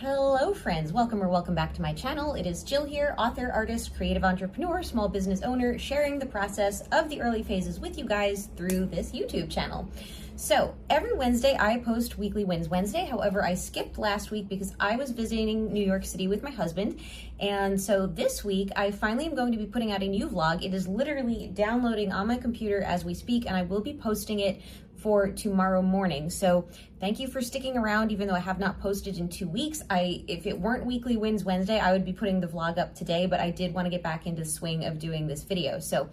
Hello friends, welcome back to my channel. It is Jill here, author, artist, creative entrepreneur, small business owner, sharing the process of the early phases with you guys through this YouTube channel. So every Wednesday I post Weekly Wins Wednesday. However, I skipped last week because I was visiting New York City with my husband. And so this week I finally am going to be putting out a new vlog. It is literally downloading on my computer as we speak, and I will be posting it for tomorrow morning. So thank you for sticking around, even though I have not posted in 2 weeks. If it weren't Weekly Wins Wednesday, I would be putting the vlog up today, but I did want to get back into the swing of doing this video. So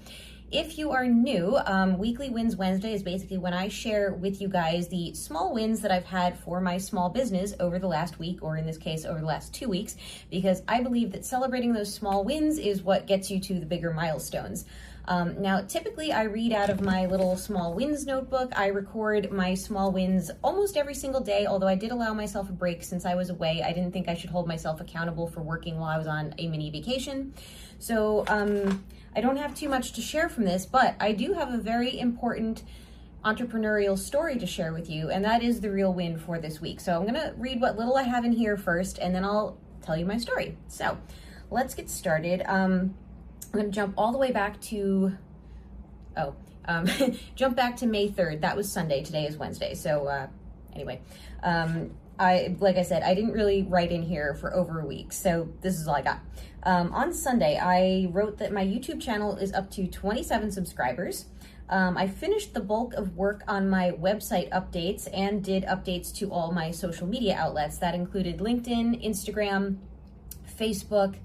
if you are new, Weekly Wins Wednesday is basically when I share with you guys the small wins that I've had for my small business over the last week, or in this case, over the last 2 weeks, because I believe that celebrating those small wins is what gets you to the bigger milestones. Now, typically I read out of my little small wins notebook. I record my small wins almost every single day, although I did allow myself a break since I was away. I didn't think I should hold myself accountable for working while I was on a mini vacation. So I don't have too much to share from this, but I do have a very important entrepreneurial story to share with you, and that is the real win for this week. So I'm gonna read what little I have in here first, and then I'll tell you my story. So let's get started. I'm gonna jump all the way back to, jump back to May 3rd. That was Sunday. Today is Wednesday. So anyway, like I said, I didn't really write in here for over a week, so this is all I got. On Sunday, I wrote that my YouTube channel is up to 27 subscribers. I finished the bulk of work on my website updates and did updates to all my social media outlets. That included LinkedIn, Instagram, Facebook.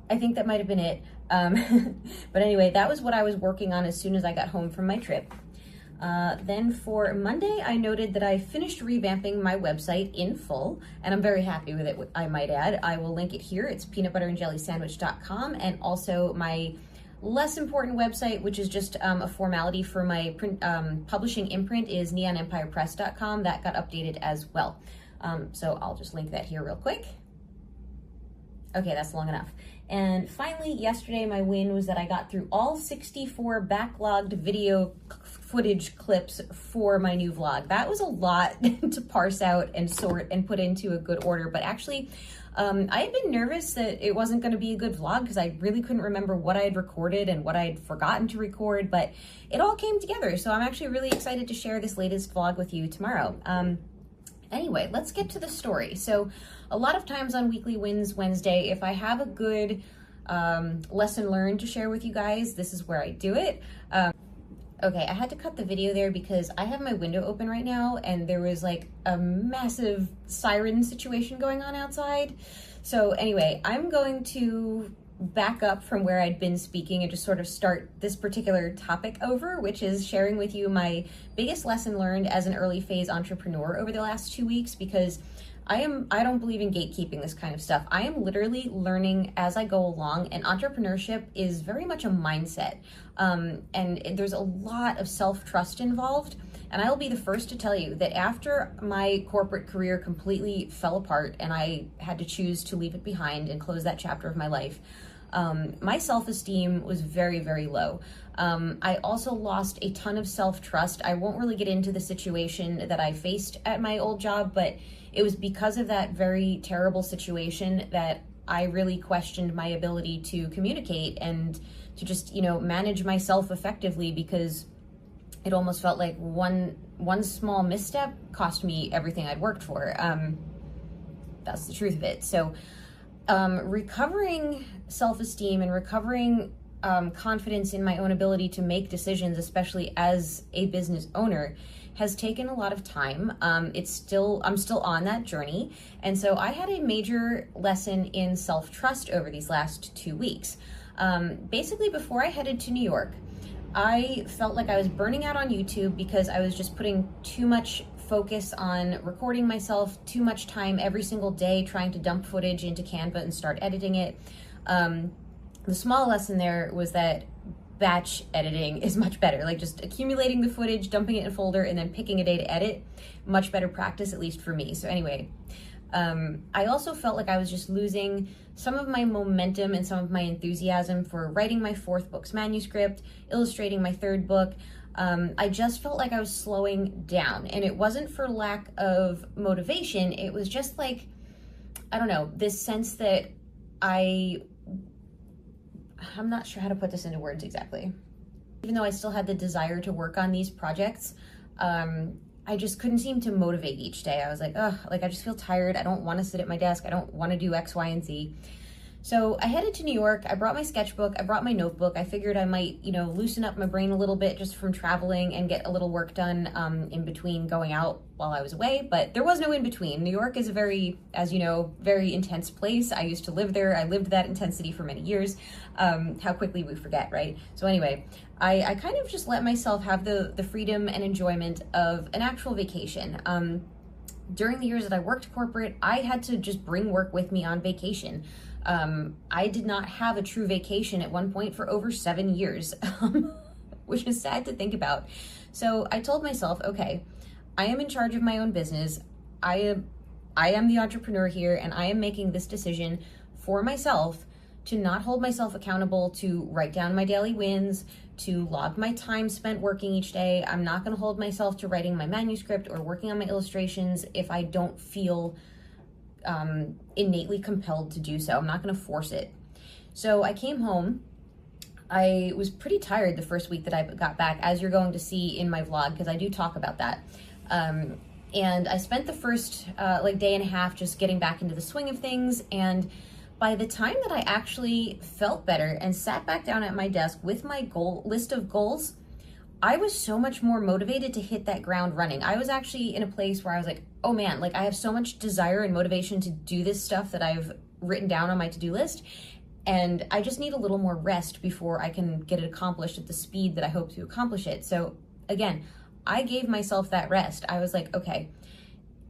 I think that might have been it. But anyway, that was what I was working on as soon as I got home from my trip. Then for Monday, I noted that I finished revamping my website in full, and I'm very happy with it, I might add. I will link it here. It's peanutbutterandjellysandwich.com, and also my less important website, which is just a formality for my publishing imprint, is neonempirepress.com. That got updated as well. So I'll just link that here real quick. Okay, that's long enough. And finally, yesterday, my win was that I got through all 64 backlogged video footage clips for my new vlog. That was a lot to parse out and sort and put into a good order, but actually, I had been nervous that it wasn't going to be a good vlog because I really couldn't remember what I had recorded and what I had forgotten to record, but it all came together. So I'm actually really excited to share this latest vlog with you tomorrow. Anyway, let's get to the story. So a lot of times on Weekly Wins Wednesday, if I have a good lesson learned to share with you guys, this is where I do it. Okay, I had to cut the video there because I have my window open right now and there was like a massive siren situation going on outside. So anyway, I'm going to back up from where I'd been speaking and just sort of start this particular topic over, which is sharing with you my biggest lesson learned as an early phase entrepreneur over the last 2 weeks, because I don't believe in gatekeeping this kind of stuff. I am literally learning as I go along, and entrepreneurship is very much a mindset. And there's a lot of self-trust involved. And I'll be the first to tell you that after my corporate career completely fell apart and I had to choose to leave it behind and close that chapter of my life, my self-esteem was very, very low. I also lost a ton of self-trust. I won't really get into the situation that I faced at my old job, but it was because of that very terrible situation that I really questioned my ability to communicate and to just, manage myself effectively, because it almost felt like one small misstep cost me everything I'd worked for. That's the truth of it. So recovering self-esteem and recovering confidence in my own ability to make decisions, especially as a business owner, has taken a lot of time. I'm still on that journey. And so I had a major lesson in self-trust over these last 2 weeks. Basically, before I headed to New York, I felt like I was burning out on YouTube because I was just putting too much focus on recording myself, too much time every single day trying to dump footage into Canva and start editing it. The small lesson there was that batch editing is much better. Like just accumulating the footage, dumping it in a folder, and then picking a day to edit. Much better practice, at least for me. So anyway, I also felt like I was just losing some of my momentum and some of my enthusiasm for writing my 4th book's manuscript, illustrating my 3rd book. I just felt like I was slowing down, and it wasn't for lack of motivation. It was just like I don't know, this sense that I'm not sure how to put this into words exactly. Even though I still had the desire to work on these projects, I just couldn't seem to motivate each day. I was like, ugh, like I just feel tired. I don't want to sit at my desk. I don't want to do X, Y, and Z. So I headed to New York. I brought my sketchbook. I brought my notebook. I figured I might, loosen up my brain a little bit just from traveling and get a little work done in between going out while I was away. But there was no in between. New York is a very, as you know, very intense place. I used to live there. I lived that intensity for many years. How quickly we forget, right? So anyway, I kind of just let myself have the freedom and enjoyment of an actual vacation. During the years that I worked corporate, I had to just bring work with me on vacation. I did not have a true vacation at one point for over 7 years, which is sad to think about. So I told myself, okay, I am in charge of my own business. I am the entrepreneur here, and I am making this decision for myself to not hold myself accountable, to write down my daily wins, to log my time spent working each day. I'm not going to hold myself to writing my manuscript or working on my illustrations if I don't feel innately compelled to do so. I'm not going to force it. So I came home. I was pretty tired the first week that I got back, as you're going to see in my vlog, because I do talk about that. And I spent the first day and a half just getting back into the swing of things. And by the time that I actually felt better and sat back down at my desk with my list of goals, I was so much more motivated to hit that ground running. I was actually in a place where I was like, oh man, like I have so much desire and motivation to do this stuff that I've written down on my to-do list. And I just need a little more rest before I can get it accomplished at the speed that I hope to accomplish it. So again, I gave myself that rest. I was like, okay,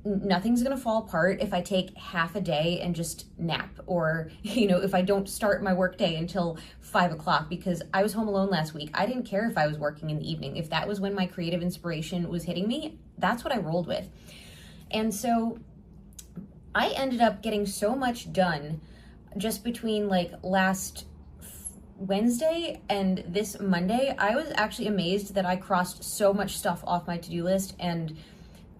nothing's gonna fall apart if I take half a day and just nap, or if I don't start my work day until 5 o'clock, because I was home alone last week. I didn't care if I was working in the evening. If that was when my creative inspiration was hitting me, that's what I rolled with. And so I ended up getting so much done just between last Wednesday and this Monday. I was actually amazed that I crossed so much stuff off my to-do list. And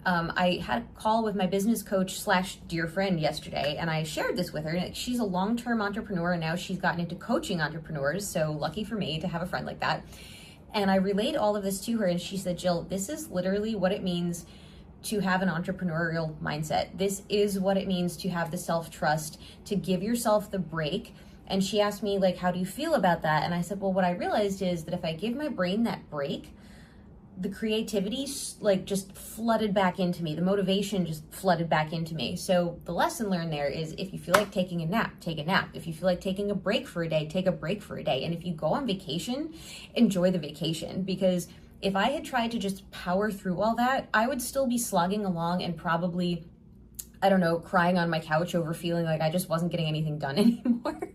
I had a call with my business coach / dear friend yesterday, and I shared this with her. She's a long-term entrepreneur, and now she's gotten into coaching entrepreneurs. So lucky for me to have a friend like that. And I relayed all of this to her, and she said, Jill, this is literally what it means to have an entrepreneurial mindset. This is what it means to have the self-trust, to give yourself the break. And she asked me, how do you feel about that? And I said, well, what I realized is that if I give my brain that break, the creativity just flooded back into me. The motivation just flooded back into me. So the lesson learned there is, if you feel like taking a nap, take a nap. If you feel like taking a break for a day, take a break for a day. And if you go on vacation, enjoy the vacation. Because if I had tried to just power through all that, I would still be slogging along and probably, I don't know, crying on my couch over feeling like I just wasn't getting anything done anymore.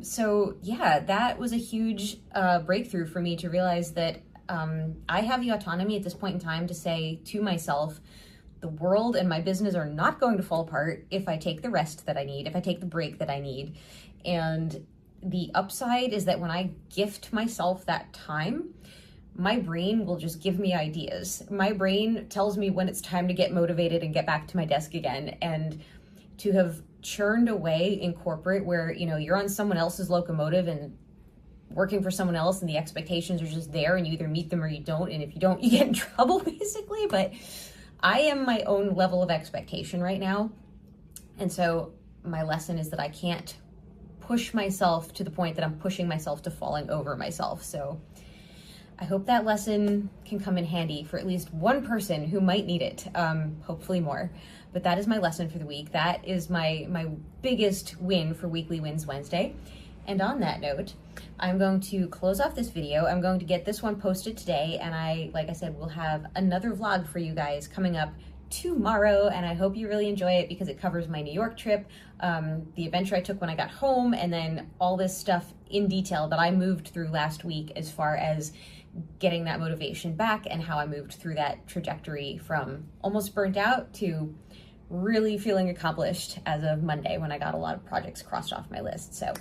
So yeah, that was a huge breakthrough for me to realize that I have the autonomy at this point in time to say to myself, the world and my business are not going to fall apart if I take the rest that I need, if I take the break that I need. And the upside is that when I gift myself that time, my brain will just give me ideas. My brain tells me when it's time to get motivated and get back to my desk again. And to have churned away in corporate where, you're on someone else's locomotive and working for someone else, and the expectations are just there, and you either meet them or you don't, and if you don't, you get in trouble, basically. But I am my own level of expectation right now, and so my lesson is that I can't push myself to the point that I'm pushing myself to falling over myself. So I hope that lesson can come in handy for at least one person who might need it, hopefully more. But that is my lesson for the week. That is my biggest win for Weekly Wins Wednesday. And on that note, I'm going to close off this video. I'm going to get this one posted today, and like I said, we'll have another vlog for you guys coming up tomorrow, and I hope you really enjoy it because it covers my New York trip, the adventure I took when I got home, and then all this stuff in detail that I moved through last week as far as getting that motivation back and how I moved through that trajectory from almost burnt out to really feeling accomplished as of Monday when I got a lot of projects crossed off my list. So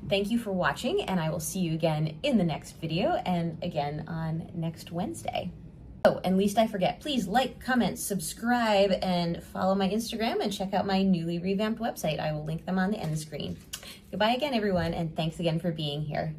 thank you for watching, and I will see you again in the next video and again on next Wednesday. Oh, and least I forget, please like, comment, subscribe, and follow my Instagram and check out my newly revamped website. I will link them on the end screen. Goodbye again, everyone, and thanks again for being here.